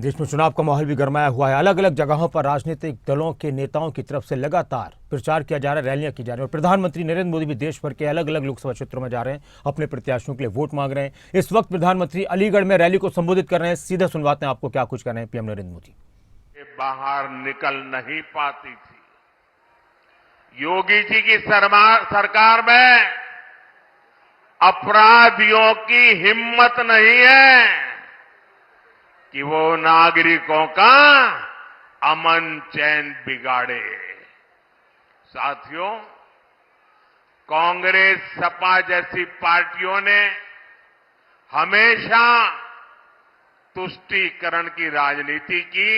देश में चुनाव का माहौल भी गरमाया हुआ है। अलग अलग जगहों पर राजनीतिक दलों के नेताओं की तरफ से लगातार प्रचार किया जा रहा है, रैलियां की जा रही हैं और प्रधानमंत्री नरेंद्र मोदी भी देश भर के अलग अलग लोकसभा क्षेत्रों में जा रहे हैं, अपने प्रत्याशियों के लिए वोट मांग रहे हैं। इस वक्त प्रधानमंत्री अलीगढ़ में रैली को संबोधित कर रहे हैं। सीधे सुनवाते हैं आपको क्या कुछ कर रहे हैं पीएम नरेंद्र मोदी। बाहर निकल नहीं पाती थी। योगी जी की सरकार में अपराधियों की हिम्मत नहीं है कि वो नागरिकों का अमन चैन बिगाड़े। साथियों, कांग्रेस सपा जैसी पार्टियों ने हमेशा तुष्टीकरण की राजनीति की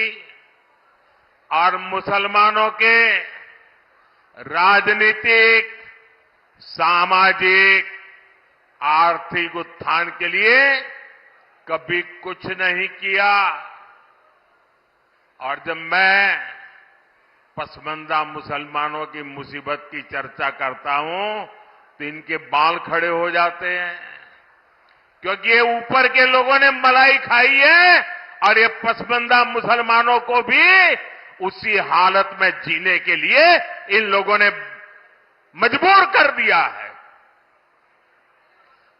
और मुसलमानों के राजनीतिक, सामाजिक, आर्थिक उत्थान के लिए कभी कुछ नहीं किया। और जब मैं पसमंदा मुसलमानों की मुसीबत की चर्चा करता हूं तो इनके बाल खड़े हो जाते हैं, क्योंकि ये ऊपर के लोगों ने मलाई खाई है और ये पसमंदा मुसलमानों को भी उसी हालत में जीने के लिए इन लोगों ने मजबूर कर दिया है।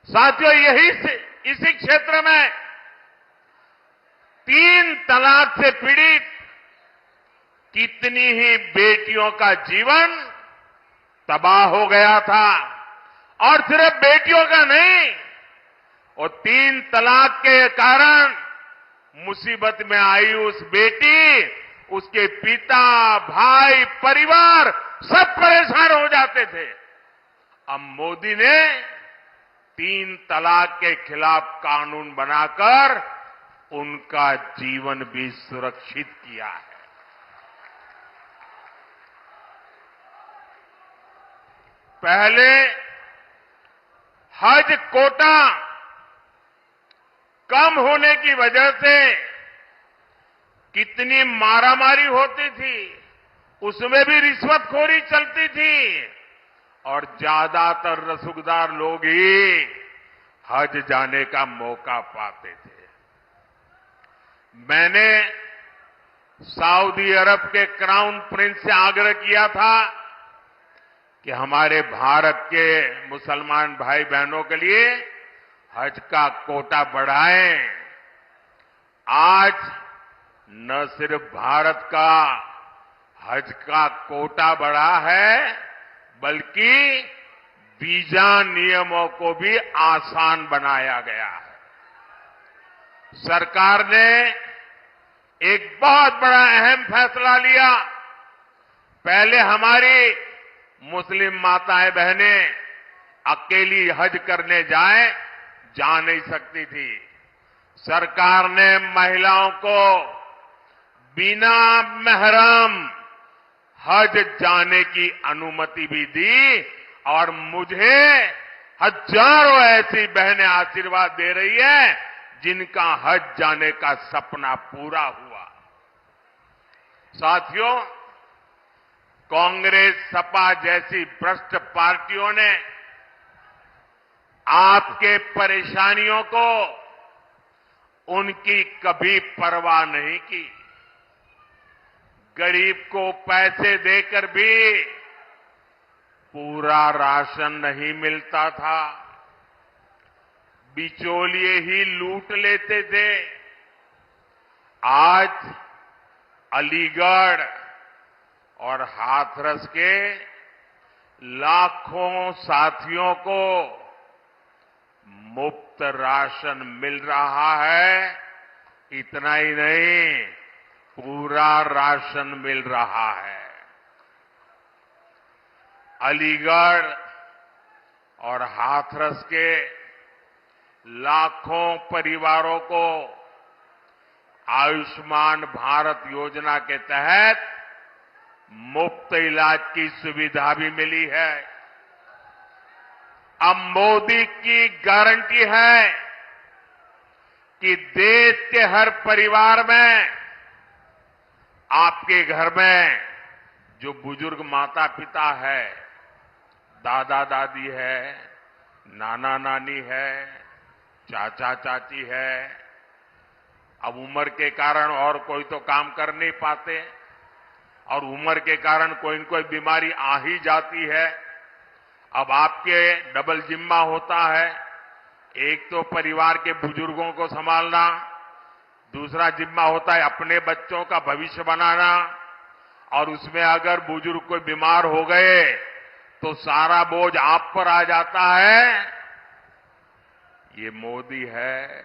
साथियों, इसी क्षेत्र में 3 तलाक से पीड़ित कितनी ही बेटियों का जीवन तबाह हो गया था। और सिर्फ बेटियों का नहीं, और 3 तलाक के कारण मुसीबत में आई उस बेटी, उसके पिता, भाई, परिवार सब परेशान हो जाते थे। अब मोदी ने 3 तलाक के खिलाफ कानून बनाकर उनका जीवन भी सुरक्षित किया है। पहले हज कोटा कम होने की वजह से कितनी मारामारी होती थी, उसमें भी रिश्वतखोरी चलती थी और ज्यादातर रसूखदार लोग ही हज जाने का मौका पाते थे। मैंने सऊदी अरब के क्राउन प्रिंस से आग्रह किया था कि हमारे भारत के मुसलमान भाई बहनों के लिए हज का कोटा बढ़ाएं। आज न सिर्फ भारत का हज का कोटा बढ़ा है, बल्कि वीजा नियमों को भी आसान बनाया गया है। सरकार ने एक बहुत बड़ा अहम फैसला लिया। पहले हमारी मुस्लिम माताएं बहनें अकेली हज करने जा नहीं सकती थी। सरकार ने महिलाओं को बिना महरम हज जाने की अनुमति भी दी और मुझे हजारों ऐसी बहनें आशीर्वाद दे रही है जिनका हज जाने का सपना पूरा हुआ। साथियों, कांग्रेस सपा जैसी भ्रष्ट पार्टियों ने आपके परेशानियों को उनकी कभी परवाह नहीं की। गरीब को पैसे देकर भी पूरा राशन नहीं मिलता था, बिचौलिए ही लूट लेते थे। आज अलीगढ़ और हाथरस के लाखों साथियों को मुफ्त राशन मिल रहा है। इतना ही नहीं, पूरा राशन मिल रहा है। अलीगढ़ और हाथरस के लाखों परिवारों को आयुष्मान भारत योजना के तहत मुफ्त इलाज की सुविधा भी मिली है। अब मोदी की गारंटी है कि देश के हर परिवार में, आपके घर में जो बुजुर्ग माता पिता है, दादा दादी है, नाना नानी है, चाचा चाची है, अब उम्र के कारण और कोई तो काम कर नहीं पाते और उम्र के कारण कोई न कोई बीमारी आ ही जाती है। अब आपके डबल जिम्मा होता है, एक तो परिवार के बुजुर्गों को संभालना, दूसरा जिम्मा होता है अपने बच्चों का भविष्य बनाना, और उसमें अगर बुजुर्ग कोई बीमार हो गए तो सारा बोझ आप पर आ जाता है। ये मोदी है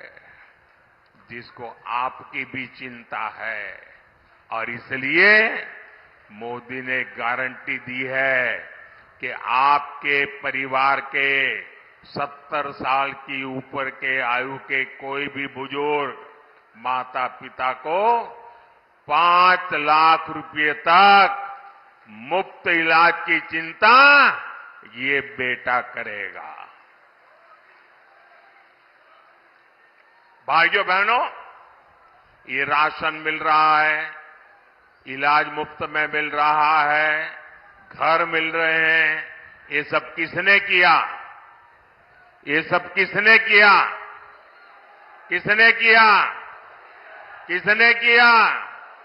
जिसको आपकी भी चिंता है और इसलिए मोदी ने गारंटी दी है कि आपके परिवार के 70 साल की ऊपर के आयु के कोई भी बुजुर्ग माता पिता को 5 लाख रुपए तक मुफ्त इलाज की चिंता ये बेटा करेगा। भाइयों बहनों, ये राशन मिल रहा है, इलाज मुफ्त में मिल रहा है, घर मिल रहे हैं, ये सब किसने किया? ये सब किसने किया? किसने किया? किसने किया?